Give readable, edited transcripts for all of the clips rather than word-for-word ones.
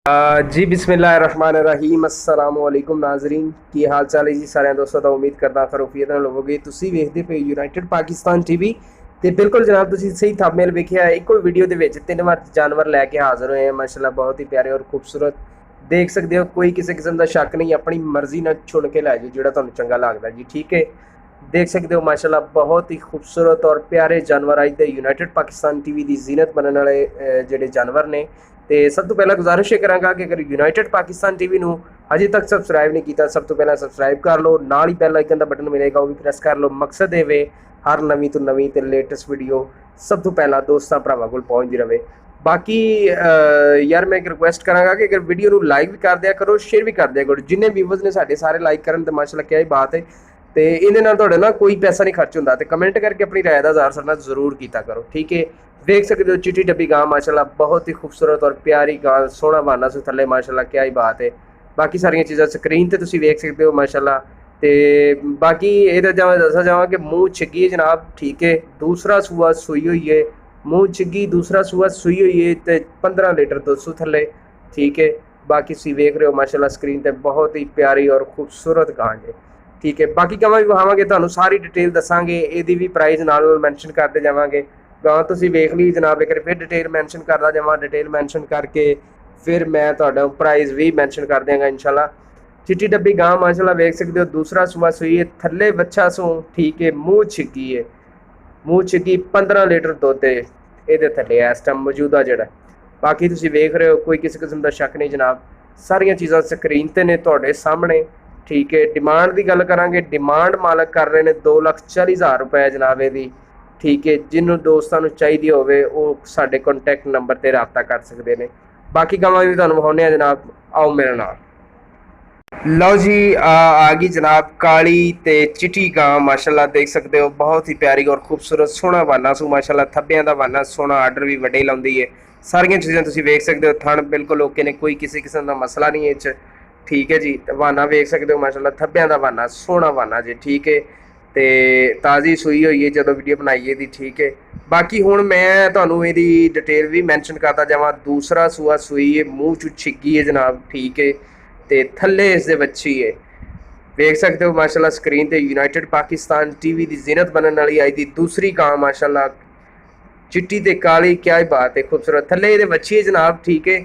जी बिस्मिल्लाहिर्रहमानिर्रहीम अस्सलाम वालेकुम नाजरीन की हाल चाल है जी सारे दोस्तों का उम्मीद करदा खरूफीयत नाल होवोगे। ਤੁਸੀਂ ਵੇਖਦੇ ਪਏ ਯੂਨਾਈਟਿਡ ਪਾਕਿਸਤਾਨ ਟੀਵੀ ਤੇ ਬਿਲਕੁਲ ਜਨਾਬ ਤੁਸੀਂ ਸਹੀ ਥੰਬਨੇਲ ਵੇਖਿਆ ਇੱਕੋ ਵੀਡੀਓ ਦੇ ਵਿੱਚ ਤਿੰਨ ਵਾਰ ਜਾਨਵਰ ਲੈ ਕੇ ਹਾਜ਼ਰ ਹੋਏ ਆ। ਮਾਸ਼ਾਅੱਲਾ ਬਹੁਤ ਹੀ ਪਿਆਰੇ ਔਰ ਖੂਬਸੂਰਤ ਦੇਖ ਸਕਦੇ ਹੋ, ਕੋਈ ਕਿਸੇ ਕਿਸਮ ਦਾ ਸ਼ੱਕ नहीं, अपनी मर्जी ਨਾਲ चुन के लै जाओ ਜਿਹੜਾ ਤੁਹਾਨੂੰ ਚੰਗਾ ਲੱਗਦਾ जी। ठीक है, देख सकते हो माशाल्लाह बहुत ही खूबसूरत और प्यारे जानवर अज के यूनाइटेड पाकिस्तान टीवी की जीनत बनने वाले जोड़े जानवर ने। तो सब तो पहला गुजारिश ये कराँगा कि अगर यूनाइटेड पाकिस्तान टीवी को अजे तक सबसक्राइब नहीं किया, सब तो पहला सबसक्राइब कर लो, नाल ही बेल आइकन का बटन मिलेगा वो भी प्रेस कर लो। मकसद ये वे हर नवीं तो नवीं तो लेटेस्ट वीडियो सब तो पहला दोस्तों भरावां कोल पहुँचती रहे। बाकी यार मैं एक रिक्वेस्ट कराँगा कि अगर वीडियो को लाइक भी कर दिया करो, शेयर भी कर दिया करो। जिन्हें व्यूवर्स ने साढ़े सारे लाइक करन तो माशाल्लाह क्या ही बात है। तो ये कोई पैसा नहीं खर्च होंगे। तो कमेंट करके अपनी राय का इज़हार साडे जरूर किया करो। ठीक है, देख सकते हो चिट्टी डब्बी गां माशाल्लाह बहुत ही खूबसूरत और प्यारी गां, सोहना बाना सु थले माशाल्लाह क्या ही बात है। बाकी सारिया चीज़ां स्क्रीन पर तुसीं वेख सकते हो माशाल्लाह। तो बाकी ये दसा जावा कि मूँह छिगी जनाब। ठीक है, दूसरा सूआ सूई हुई है, मूँह छिगी दूसरा सूआ सूई हुई है तो 15 लीटर दुध थले। ठीक है, बाकी तुसीं वेख रहे हो माशाल्लाह स्क्रीन पर बहुत ही प्यारी और खूबसूरत गां है। ठीक है, बाकी गावां भी विखावांगे, तुहानूं सारी डिटेल दसांगे, इहदी भी प्राइस नाल मैंशन करते जावांगे। गां तुसीं वेख ली जनाब, एक फिर डिटेल मैंशन करदा जावां, डिटेल मैंशन करके फिर मैं तुहाडा प्राइस भी मैंशन कर देंगा इंशाल्लाह। चिट्टी डब्बी गां माशाल्लाह वेख सकते हो, दूसरा सूआ सूई है, थल्ले बच्चा सो। ठीक है, मूँह छिगी है, मूँह छिगी 15 लीटर दुध है ये थल्ले इस टाइम मौजूदा जिहड़ा। बाकी तुसीं वेख रहे हो, कोई किसी किस्म का शक नहीं जनाब, सारिया चीज़ां स्क्रीन पर ने तुहाडे सामने। ठीक है, डिमांड की गल करांगे, डिमांड मालक कर रहे हैं 2,40,000 रुपए जनाब ये। ठीक है, जिन्होंने दोस्तों को चाहिए होवे वो साडे कॉन्टैक्ट नंबर पर रबता कर सकते हैं। बाकी गावां भी तुहानूं विखाउने जनाब, आओ मेरे नाल। लो जी आ गई जनाब काली ते चिट्टी गां माशाल्लाह देख सकते हो, बहुत ही प्यारी और खूबसूरत सोहना बाना सू माशाल्लाह। थब्बियां दा बाना सोहना, आर्डर भी वड्डे लाउंदी है। सारियां चीज़ां तुसीं वेख सकते हो, थण बिल्कुल ओके ने, कोई किसी किस्म का मसला नहीं है इस। ठीक है जी, वाना वेख सकते हो माशाल्लाह, थब्बियां दा वाना सोहना वाना जी। ठीक है, तो ताज़ी सूई हुई है जो वीडियो बनाई है दी। ठीक है, बाकी हुण मैं तुहानूं इहदी डिटेल भी मैंशन करता जावां। दूसरा सूआ सूई है, मूँह चू छिगी है जनाब। ठीक है, तो थल्ले इस दे बच्ची है, वेख सकते हो माशाल्लाह स्क्रीन पर। यूनाइटेड पाकिस्तान टीवी की जीनत बनने वाली अज की दूसरी गां माशाल्लाह, चिट्टी ते काली क्या ही बात है, खूबसूरत थल्ले ये बच्ची है जनाब। ठीक है,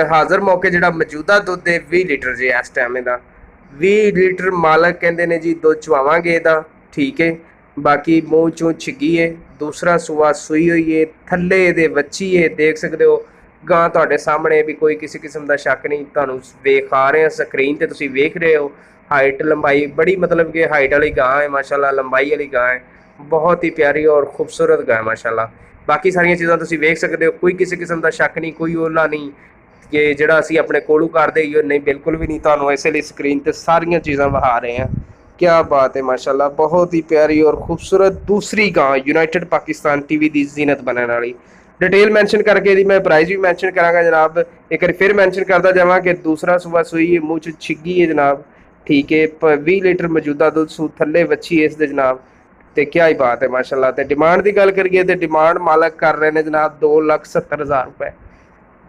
हाज़र मौके जो मौजूदा दुध है 20 लीटर जी इस टाइम का 20 लीटर मालक कहते हैं जी दुध चवावांगे इहदा। ठीक है, बाकी मूँह चों छिगी है, दूसरा सूआ सूई हुई है, थल्ले ये बच्ची है। देख सकते हो गां तुहाडे सामने भी, कोई किसी किस्म का शक नहीं, तुहानूं वेखा रहे हैं स्क्रीन पर, तुसीं वेख रहे हो। हाइट लंबाई बड़ी मतलब कि हाइट वाली गां है माशाल्लाह, लंबाई वाली गां है, बहुत ही प्यारी और खूबसूरत गां है माशाल्लाह। बाकी सारिया चीज़ां तुसीं वेख सकते हो, कोई किसी किस्म का शक नहीं, कोई ओला नहीं कि ਜਿਹੜਾ ਅਸੀਂ ਆਪਣੇ ਕੋਲੋਂ ਕਰਦੇ ਹੀ नहीं, बिल्कुल भी नहीं। ਤੁਹਾਨੂੰ ਇਸੇ ਲਈ स्क्रीन ਤੇ ਸਾਰੀਆਂ चीज़ां ਵਿਖਾ ਰਹੇ हैं। क्या बात है माशाल्लाह, बहुत ही प्यारी और खूबसूरत दूसरी गां यूनाइटेड पाकिस्तान टीवी की जीनत बनने वाली। डिटेल मैंशन करके यदि मैं प्राइस भी मैंशन कराँगा जनाब। एक बार फिर मैंशन करता जावा कि दूसरा सूआ सूई है, मूँह च छिगी है जनाब। ठीक है, 20 लीटर मौजूदा दुध सू, थल्ले बच्ची है इसके जनाब। तो क्या ही बात है माशाल्लाह। तो डिमांड की गल करिए तो डिमांड मालक कर रहे हैं जनाब 2,70,000 रुपए।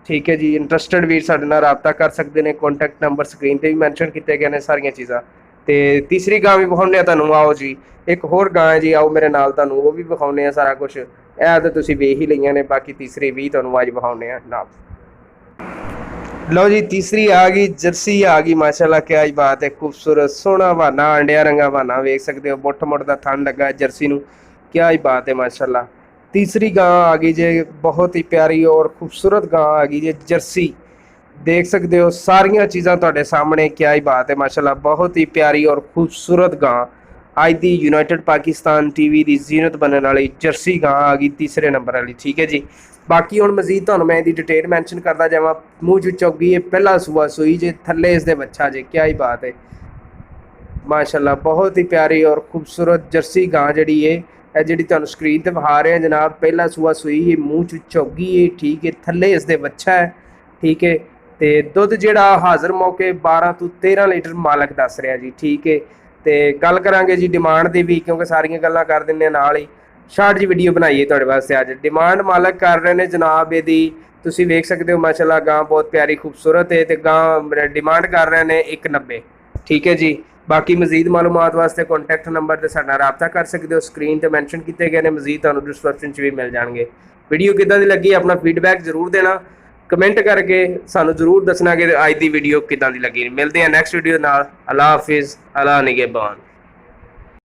ठीक है जी, इंटरस्टेड वीर साडे नाल राबता कर सकते हैं, कॉन्टैक्ट नंबर स्क्रीन पर भी मैंशन किए गए हैं सारिया चीज़ां। तो तीसरी गां भी विखाउने तुहानूं, आओ जी एक होर गां है जी, आओ मेरे नाल तुहानूं वो भी विखाउने सारा कुछ। यह तो तुसीं वेख ही लईआं ने, बाकी तीसरी भी तुहानूं अज विखाउने जनाब। लो जी तीसरी आ गई, जर्सी आ गई माशाल्लाह, क्या ही बात है, खूबसूरत सोहना बाना, अंडिया रंगा बाना वेख सकते हो, मुठ मुठ का थन लगा जर्सी नूं, क्या ही बात है माशाल्लाह। तीसरी गां आ गई जे, बहुत ही प्यारी और खूबसूरत गां आ गई जे जर्सी। देख सकते हो सारिया चीज़ां तुहाडे सामने, क्या ही बात है माशाल्लाह, बहुत ही प्यारी और खूबसूरत गां अज दी यूनाइटेड पाकिस्तान टीवी की जीनत बनने वाली जर्सी गां आ गई तीसरे नंबर वाली। ठीक है जी, बाकी हुण मजीद तुहानूं मैं इहदी डिटेल मैंशन करदा जावां। मूँह चों चौगी है, पहला सूआ सूई जे, थल्ले इसदे बच्चा जे, क्या ही बात है माशाल्लाह, बहुत ही प्यारी और खूबसूरत जर्सी गां जिहड़ी है जी तुहानूं स्क्रीन पर विखा रहे हैं जनाब। पहला सूआ सूई है, मूँह चों चौगी है। ठीक है, थल्ले इसदे बच्चा है। ठीक है, तो दुध जिहड़ा हाज़र मौके 12 तो 13 लीटर मालक दस रहा जी। ठीक है, तो गल करांगे जी डिमांड की भी, क्योंकि सारियां गल्लां कर दिंदे नाल ही। ਸ਼ਾਰਟ ਜੀ ਵੀਡੀਓ ਬਣਾਈਏ ਤੁਹਾਡੇ ਵਾਸਤੇ ਅੱਜ। ਡਿਮਾਂਡ ਮਾਲਕ ਕਰ ਰਹੇ ਨੇ ਜਨਾਬ ਇਹਦੀ, ਤੁਸੀਂ ਵੇਖ ਸਕਦੇ ਹੋ ਮਾਸ਼ਾਅੱਲਾ ਗਾਂ ਬਹੁਤ ਪਿਆਰੀ ਖੂਬਸੂਰਤ ਹੈ ਤੇ ਗਾਂ ਡਿਮਾਂਡ ਕਰ ਰਹੇ ਨੇ 190। ਠੀਕ ਹੈ ਜੀ। ਬਾਕੀ ਮਜ਼ੀਦ ਮਾਲੂਮਾਤ ਵਾਸਤੇ ਕੰਟੈਕਟ ਨੰਬਰ ਤੇ ਸਾਡਾ ਰਾਬਤਾ ਕਰ ਸਕਦੇ ਹੋ, ਸਕਰੀਨ ਤੇ ਮੈਂਸ਼ਨ ਕੀਤੇ ਗਏ ਨੇ, ਮਜ਼ੀਦ ਤੁਹਾਨੂੰ ਡਿਸਕ੍ਰਿਪਸ਼ਨ 'ਚ ਵੀ ਮਿਲ ਜਾਣਗੇ। ਵੀਡੀਓ ਕਿੱਦਾਂ ਦੀ ਲੱਗੀ ਆਪਣਾ ਫੀਡਬੈਕ ਜ਼ਰੂਰ ਦੇਣਾ, ਕਮੈਂਟ ਕਰਕੇ ਸਾਨੂੰ ਜ਼ਰੂਰ ਦੱਸਣਾ ਕਿ ਅੱਜ ਦੀ ਵੀਡੀਓ ਕਿੱਦਾਂ ਦੀ ਲੱਗੀ। ਮਿਲਦੇ ਹਾਂ ਨੈਕਸਟ ਵੀਡੀਓ ਨਾਲ। ਅੱਲਾ ਹਾਫਿਜ਼, ਅੱਲਾ ਨਿਗਹਿਬਾਨ।